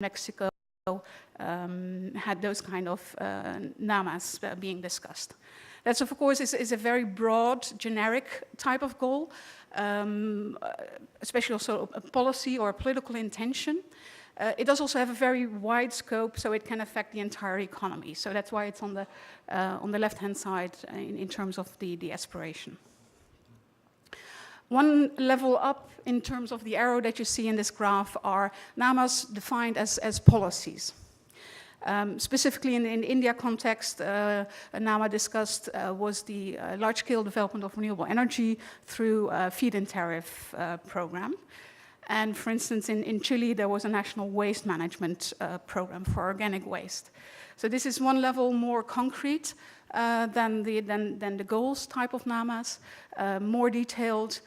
Mexico had those kind of NAMAs being discussed. That's, of course, is a very broad, generic type of goal, especially also a policy or a political intention. It does also have a very wide scope, so it can affect the entire economy. So that's why it's on the left-hand side in terms of the aspiration. One level up in terms of the arrow that you see in this graph are NAMAs defined as policies. Specifically in the India context, a NAMA discussed was the large-scale development of renewable energy through a feed-in tariff program. And for instance, in Chile, there was a national waste management program for organic waste. So this is one level more concrete than the goals type of NAMAs, more detailed,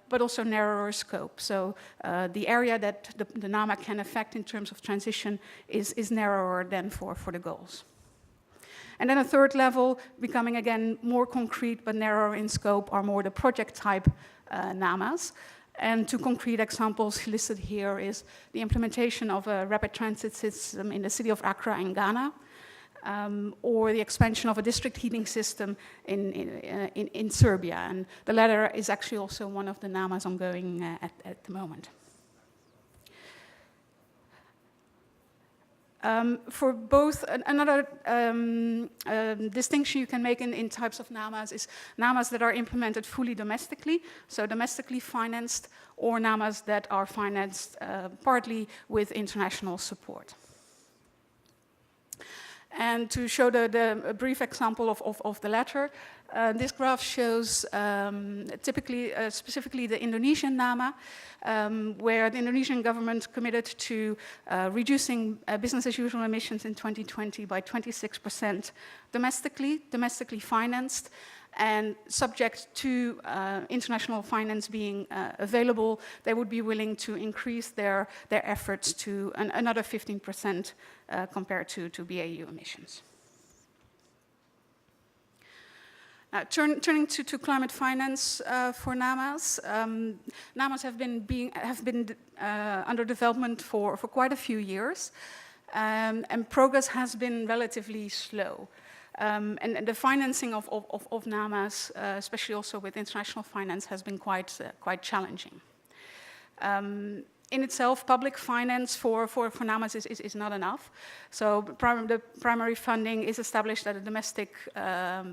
but also narrower scope. So the area that the NAMA can affect in terms of transition is narrower than for the goals. And then a third level, becoming again more concrete but narrower in scope, are more the project type NAMAs. And two concrete examples listed here is the implementation of a rapid transit system in the city of Accra in Ghana, or the expansion of a district heating system in Serbia. And the latter is actually also one of the NAMAs ongoing at the moment. For both, another distinction you can make in types of NAMAs is NAMAs that are implemented fully domestically, so domestically financed, or NAMAs that are financed partly with international support. And to show a brief example of the latter, this graph shows specifically the Indonesian NAMA, where the Indonesian government committed to reducing business as usual emissions in 2020 by 26% domestically financed, and subject to international finance being available, they would be willing to increase their efforts to another 15% compared to BAU emissions. Turning to climate finance for NAMAs, NAMAs have been under development for quite a few years, and progress has been relatively slow. And the financing of NAMAs, especially also with international finance, has been quite challenging. In itself, public finance for NAMAs is not enough. So the primary funding is established at a domestic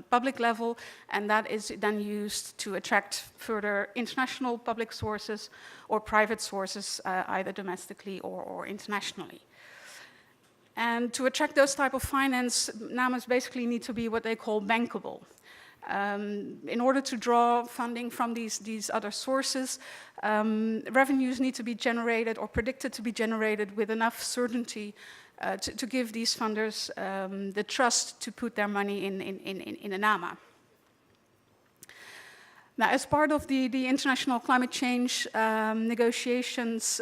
public level, and that is then used to attract further international public sources or private sources, either domestically or internationally. And to attract those type of finance, NAMAs basically need to be what they call bankable. In order to draw funding from these other sources, revenues need to be generated or predicted to be generated with enough certainty to give these funders the trust to put their money in a NAMA. Now, as part of the international climate change negotiations,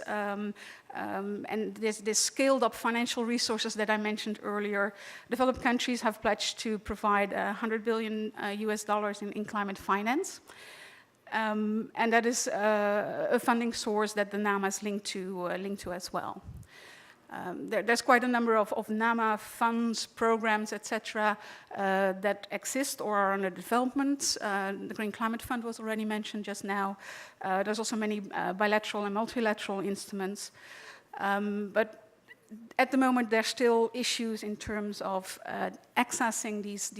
and this scaled-up financial resources that I mentioned earlier, developed countries have pledged to provide $100 billion US in climate finance. And that is a funding source that the NAMAs link to as well. There's quite a number of NAMA funds, programs, etc., that exist or are under development. The Green Climate Fund was already mentioned just now. There's also many bilateral and multilateral instruments. But at the moment, there's still issues in terms of accessing these